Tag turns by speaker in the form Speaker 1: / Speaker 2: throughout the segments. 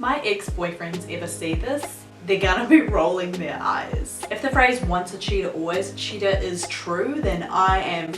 Speaker 1: My ex-boyfriends ever see this, they're gonna be rolling their eyes. If the phrase once a cheater, always a cheater is true, then I am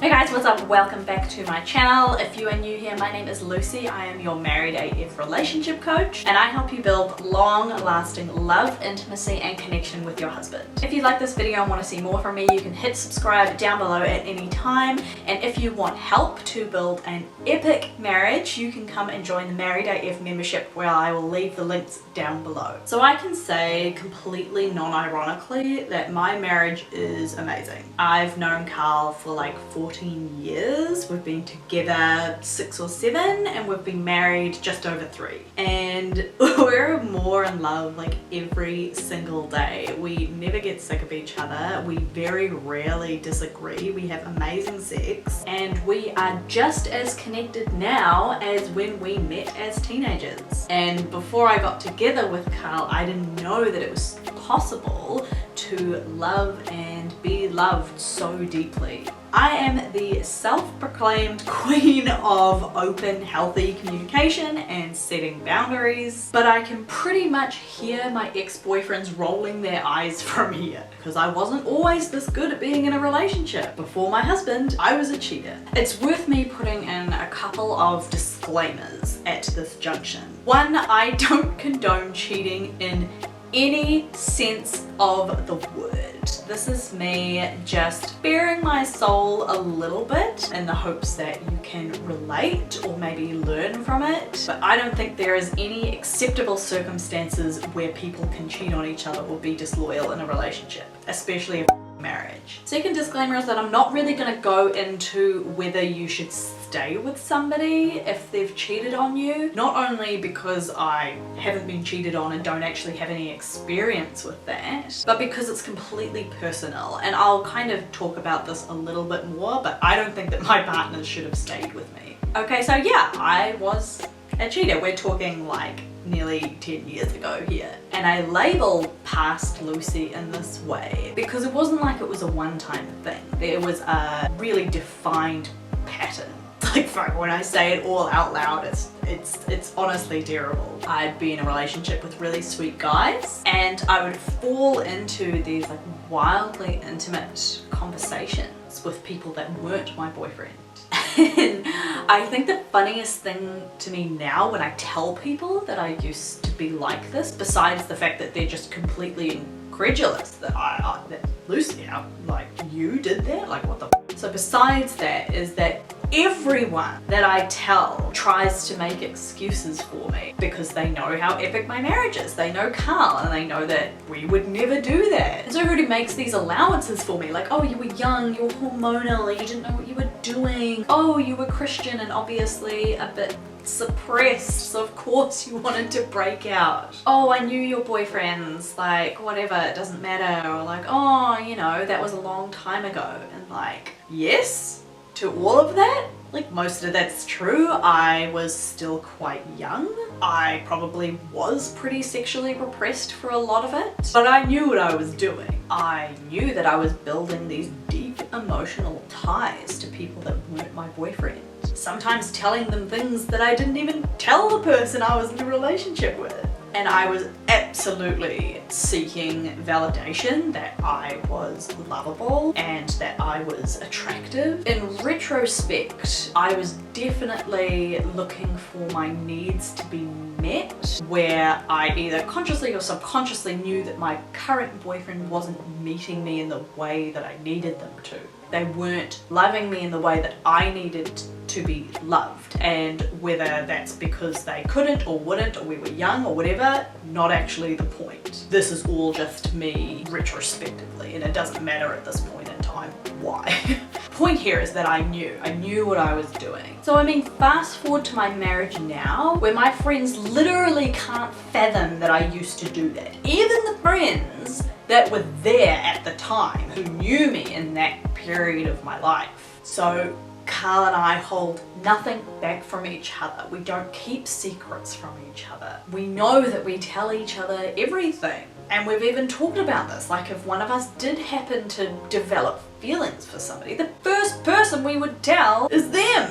Speaker 1: Hey guys, what's up? Welcome back to my channel. If you are new here, my name is Lucy. I am your married AF relationship coach and I help you build long-lasting love, intimacy and connection with your husband. If you like this video and want to see more from me, you can hit subscribe down below at any time. And if you want help to build an epic marriage, you can come and join the Married AF membership where I will leave the links down below. So I can say completely non-ironically that my marriage is amazing. I've known Carl for like 14 years. We've been together 6 or 7 and we've been married just over 3. And we're more in love like every single day. We never get sick of each other. We very rarely disagree. We have amazing sex and we are just as connected now as when we met as teenagers. And before I got together with Carl, I didn't know that it was possible to love and be loved so deeply. I am the self-proclaimed queen of open, healthy communication and setting boundaries, but I can pretty much hear my ex-boyfriends rolling their eyes from here because I wasn't always this good at being in a relationship. Before my husband, I was a cheater. It's worth me putting in a couple of disclaimers at this junction. One, I don't condone cheating in any sense of the word. This is me just bearing my soul a little bit in the hopes that you can relate or maybe learn from it. But I don't think there is any acceptable circumstances where people can cheat on each other or be disloyal in a relationship, especially a marriage. Second disclaimer is that I'm not really going to go into whether you should stay with somebody if they've cheated on you. Not only because I haven't been cheated on and don't actually have any experience with that, but because it's completely personal. And I'll kind of talk about this a little bit more, but I don't think that my partners should have stayed with me. Okay, so yeah, I was a cheater. We're talking like nearly 10 years ago here. And I label past Lucy in this way because it wasn't like it was a one-time thing. There was a really defined pattern. Like when I say it all out loud, it's honestly terrible. I'd be in a relationship with really sweet guys and I would fall into these like wildly intimate conversations with people that weren't my boyfriend. And I think the funniest thing to me now when I tell people that I used to be like this, besides the fact that they're just completely incredulous that that Lucy, like you did that, like what the f. So besides that is that everyone that I tell tries to make excuses for me because they know how epic my marriage is. They know Carl and they know that we would never do that. And so everybody makes these allowances for me, like, oh, you were young, you were hormonal, you didn't know what you were doing. Oh, you were Christian and obviously a bit suppressed, so of course you wanted to break out. Oh, I knew your boyfriends, like whatever, it doesn't matter. Or like, oh, you know, that was a long time ago. And like, yes, to all of that. Like most of that's true. I was still quite young. I probably was pretty sexually repressed for a lot of it, but I knew what I was doing. I knew that I was building these deep emotional ties to people that weren't my boyfriend. Sometimes telling them things that I didn't even tell the person I was in a relationship with. And I was absolutely seeking validation that I was lovable and that I was attractive. In retrospect, I was definitely looking for my needs to be met, where I either consciously or subconsciously knew that my current boyfriend wasn't meeting me in the way that I needed them to. They weren't loving me in the way that I needed to be loved, and whether that's because they couldn't or wouldn't or we were young or whatever, not actually the point. This is all just me retrospectively, and it doesn't matter at this point in time why. Point here is that I knew what I was doing. So I mean, fast forward to my marriage now, where my friends literally can't fathom that I used to do that. Even the friends that were there at the time, who knew me in that period of my life. So Carl and I hold nothing back from each other. We don't keep secrets from each other. We know that we tell each other everything. And we've even talked about this, like if one of us did happen to develop feelings for somebody, the first person we would tell is them.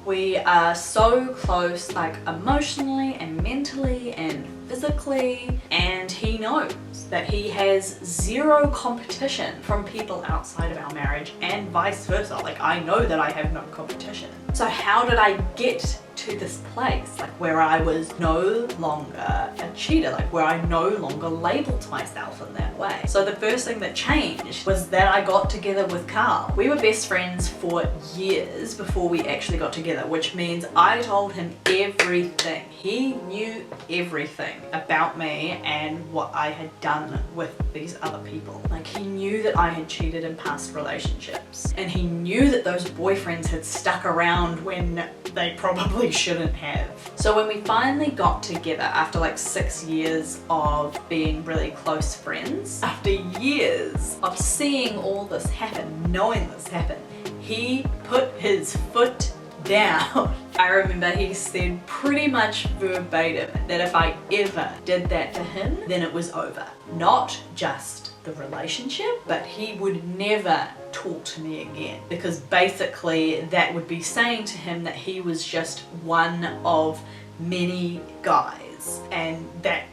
Speaker 1: We are so close, like emotionally and mentally and physically, and he knows that he has zero competition from people outside of our marriage and vice versa. Like, I know that I have no competition. So how did I get to this place, like where I was no longer a cheater, like where I no longer labeled myself in that way? So the first thing that changed was that I got together with Carl. We were best friends for years before we actually got together, which means I told him everything. He knew everything about me and what I had done with these other people. Like, he knew that I had cheated in past relationships, and he knew that those boyfriends had stuck around when they probably shouldn't have. So when we finally got together after like 6 years of being really close friends, after years of seeing all this happen, knowing this happen, he put his foot down. I remember he said pretty much verbatim that if I ever did that to him, then it was over. Not just the relationship, but he would never talk to me again, because basically that would be saying to him that he was just one of many guys, and that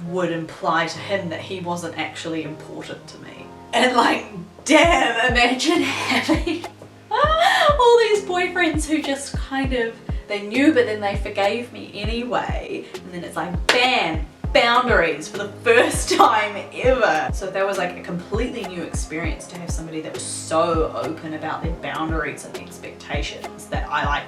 Speaker 1: would imply to him that he wasn't actually important to me. And like, damn, imagine having all these boyfriends who just kind of, they knew but then they forgave me anyway, and then it's like, bam, boundaries for the first time ever. So that was like a completely new experience to have somebody that was so open about their boundaries and expectations that I like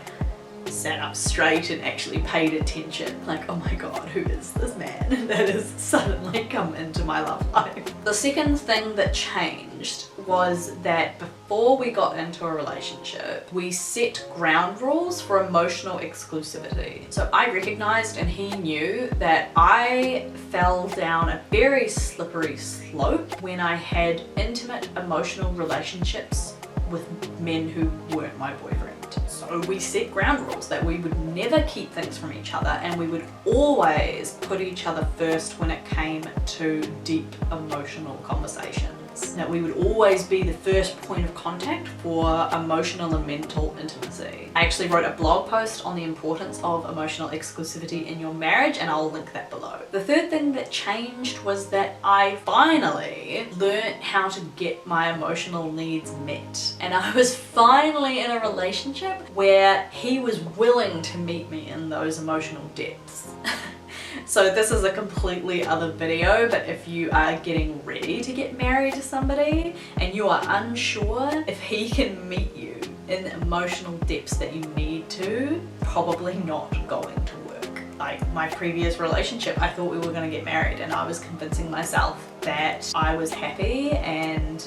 Speaker 1: sat up straight and actually paid attention. Like, oh my god, who is this man that has suddenly come into my love life? The second thing that changed was that before we got into a relationship, we set ground rules for emotional exclusivity. So I recognized, and he knew, that I fell down a very slippery slope when I had intimate emotional relationships with men who weren't my boyfriend. So we set ground rules that we would never keep things from each other, and we would always put each other first when it came to deep emotional conversations. That we would always be the first point of contact for emotional and mental intimacy. I actually wrote a blog post on the importance of emotional exclusivity in your marriage, and I'll link that below. The third thing that changed was that I finally learned how to get my emotional needs met. And I was finally in a relationship where he was willing to meet me in those emotional depths. So this is a completely other video, but if you are getting ready to get married to somebody and you are unsure if he can meet you in the emotional depths that you need to, probably not going to work. Like my previous relationship, I thought we were going to get married, and I was convincing myself that I was happy and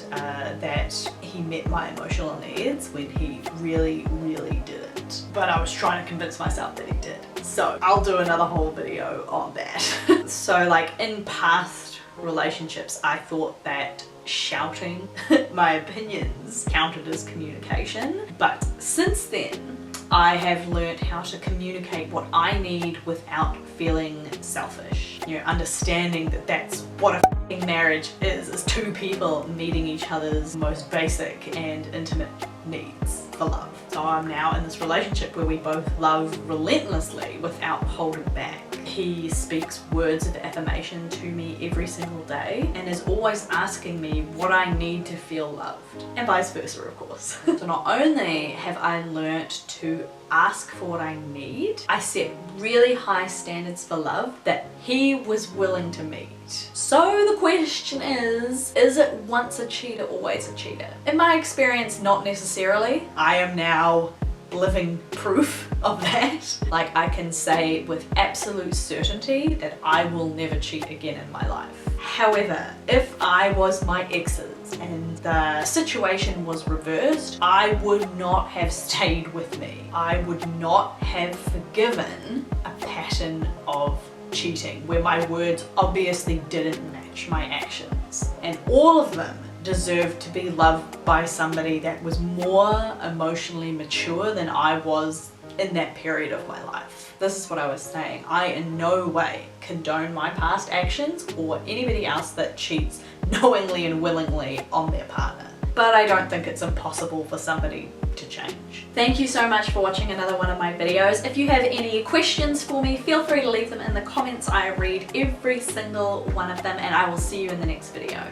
Speaker 1: that he met my emotional needs when he really, really didn't. But I was trying to convince myself that he did. So I'll do another whole video on that. So like in past relationships, I thought that shouting my opinions counted as communication. But since then, I have learned how to communicate what I need without feeling selfish. You know, understanding that that's what a f***ing marriage is two people meeting each other's most basic and intimate needs for love. So I'm now in this relationship where we both love relentlessly without holding back. He speaks words of affirmation to me every single day and is always asking me what I need to feel loved, and vice versa, of course. So not only have I learnt to ask for what I need, I set really high standards for love that he was willing to meet. So the question is it once a cheater, always a cheater? In my experience, not necessarily. I am now living proof of that. Like, I can say with absolute certainty that I will never cheat again in my life. However, if I was my ex's and the situation was reversed, I would not have stayed with me. I would not have forgiven a pattern of cheating where my words obviously didn't match my actions. And all of them deserved to be loved by somebody that was more emotionally mature than I was in that period of my life. This is what I was saying. I in no way condone my past actions or anybody else that cheats knowingly and willingly on their partner. But I don't think it's impossible for somebody to change. Thank you so much for watching another one of my videos. If you have any questions for me, feel free to leave them in the comments. I read every single one of them, and I will see you in the next video.